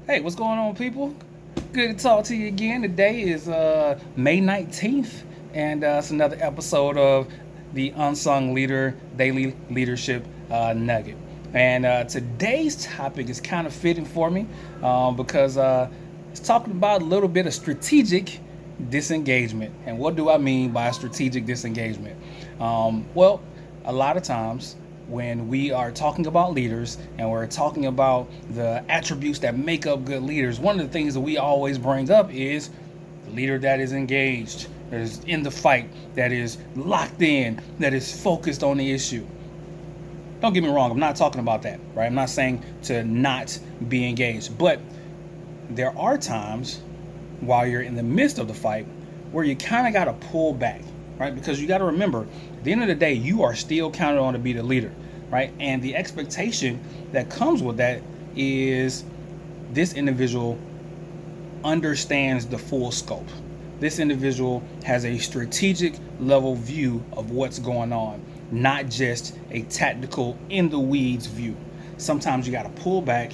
Hey, what's going on, people? Good to talk to you again. Today is May 19th, and it's another episode of the Unsung Leader Daily Leadership Nugget. And today's topic is kind of fitting for me because it's talking about a little bit of strategic disengagement. And what do I mean by strategic disengagement? Well, a lot of times when we are talking about leaders and we're talking about the attributes that make up good leaders, one of the things that we always bring up is the leader that is engaged, that is in the fight, that is locked in, that is focused on the issue. Don't get me wrong, I'm not talking about that, right? I'm not saying to not be engaged, but there are times while you're in the midst of the fight where you kind of got to pull back, right? Because you got to remember, at the end of the day, you are still counted on to be the leader, right? And the expectation that comes with that is this individual understands the full scope. This individual has a strategic level view of what's going on, not just a tactical in the weeds view. Sometimes you got to pull back,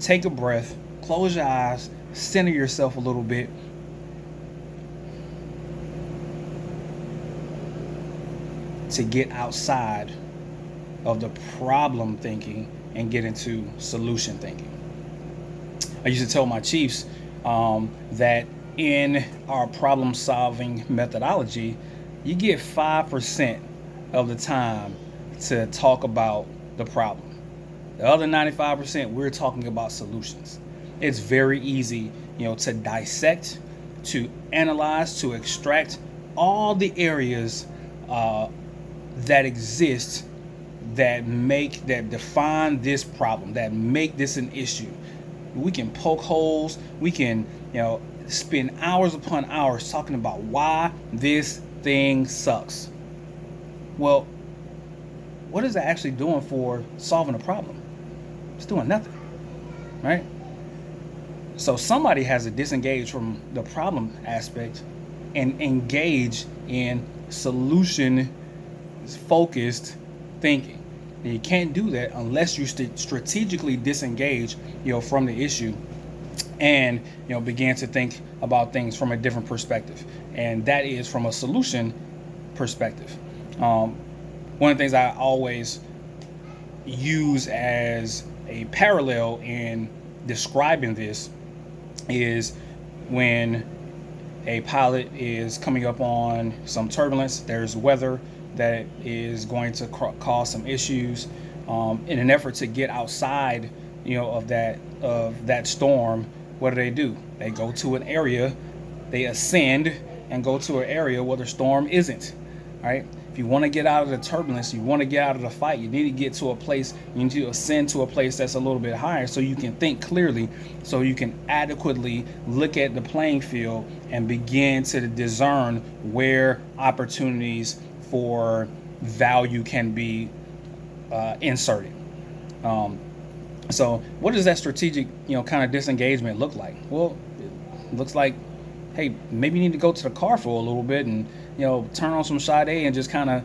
take a breath, close your eyes, center yourself a little bit, to get outside of the problem thinking and get into solution thinking. I used to tell my chiefs that in our problem solving methodology, you get 5% of the time to talk about the problem. The other 95%, we're talking about solutions. It's very easy, to dissect, to analyze, to extract all the areas that exist that define this problem, that make this an issue. We can poke holes. We can, spend hours upon hours talking about why this thing sucks. Well, what is it actually doing for solving a problem? It's doing nothing, right? So somebody has to disengage from the problem aspect and engage in solution focused thinking. And you can't do that unless you strategically disengage, from the issue and begin to think about things from a different perspective, and that is from a solution perspective. One of the things I always use as a parallel in describing this is when a pilot is coming up on some turbulence, there's weather that is going to cause some issues. In an effort to get outside, of that storm, what do? They go to an area, they ascend and go to an area where the storm isn't. Right? If you want to get out of the turbulence, you want to get out of the fight, you need to get to a place, you need to ascend to a place that's a little bit higher so you can think clearly, so you can adequately look at the playing field and begin to discern where opportunities for value can be inserted. So what does that strategic, kind of disengagement look like? Well, it looks like, hey, maybe you need to go to the car for a little bit and, turn on some Sade and just kind of,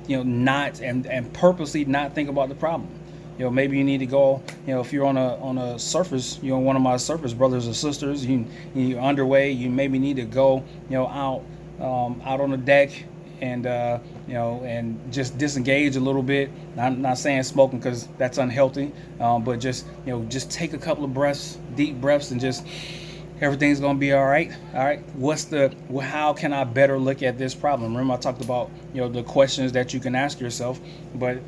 not and purposely not think about the problem. Maybe you need to go, if you're on a surface, one of my surface brothers or sisters, you're underway, you maybe need to go, out on the deck and and just disengage a little bit. I'm not saying smoking because that's unhealthy, but just take a couple of deep breaths, and just everything's gonna be all right. All right. How can I better look at this problem? Remember I talked about the questions that you can ask yourself, but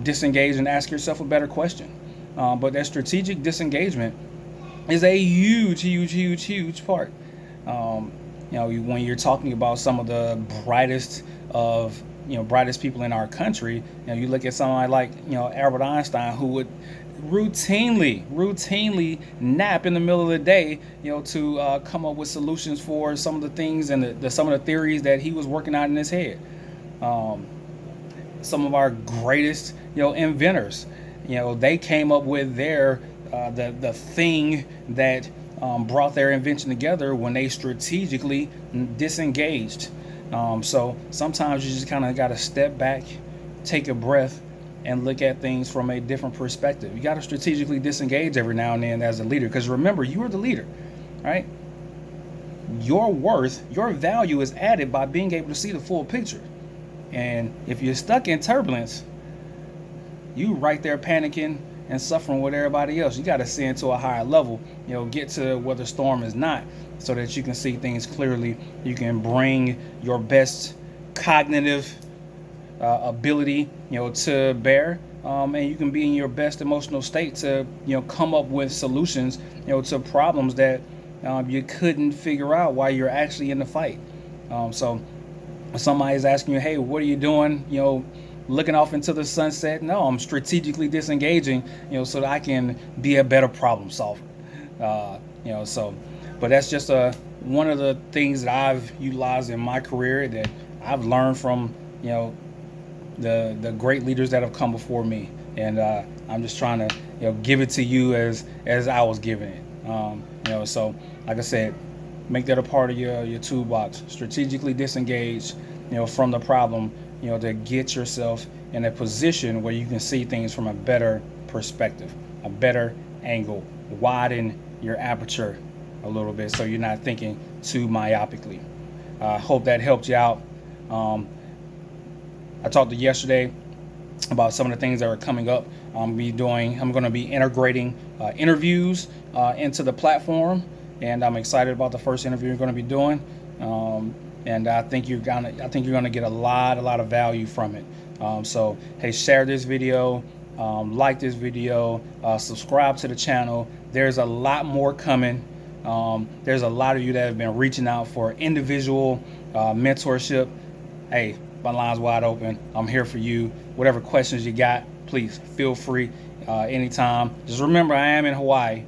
disengage and ask yourself a better question. But that strategic disengagement is a huge part. When you're talking about some of the brightest people in our country, you look at someone like Albert Einstein, who would routinely nap in the middle of the day, to come up with solutions for some of the things and some of the theories that he was working out in his head. Some of our greatest, inventors, they came up with their the thing that brought their invention together when they strategically disengaged. So sometimes you just kind of got to step back, take a breath, and look at things from a different perspective. You got to strategically disengage every now and then as a leader, because remember, you are the leader, right? Your worth, your value is added by being able to see the full picture. And if you're stuck in turbulence, you right there panicking and suffering with everybody else. You got to ascend to a higher level, get to where the storm is not, so that you can see things clearly. You can bring your best cognitive ability, to bear, and you can be in your best emotional state to, come up with solutions, to problems that you couldn't figure out while you're actually in the fight. So somebody's asking you, hey, what are you doing? Looking off into the sunset. No, I'm strategically disengaging, so that I can be a better problem solver. But that's just one of the things that I've utilized in my career that I've learned from, the great leaders that have come before me. And I'm just trying to, give it to you as I was giving it. So like I said, make that a part of your toolbox. Strategically disengage, from the problem, to get yourself in a position where you can see things from a better perspective, a better angle, widen your aperture a little bit so you're not thinking too myopically. Hope that helped you out. I talked to you yesterday about some of the things that are coming up. I'm going to be integrating interviews into the platform, and I'm excited about the first interview you're going to be doing. And I think you're gonna get a lot of value from it. So hey, share this video, like this video, subscribe to the channel. There's a lot more coming. There's a lot of you that have been reaching out for individual mentorship. Hey, my line's wide open. I'm here for you. Whatever questions you got, please feel free anytime. Just remember, I am in Hawaii.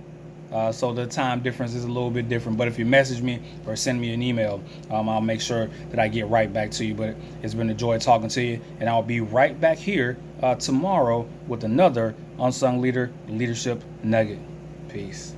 So the time difference is a little bit different, but if you message me or send me an email, I'll make sure that I get right back to you. But it's been a joy talking to you, and I'll be right back here tomorrow with another Unsung Leader Leadership Nugget. Peace.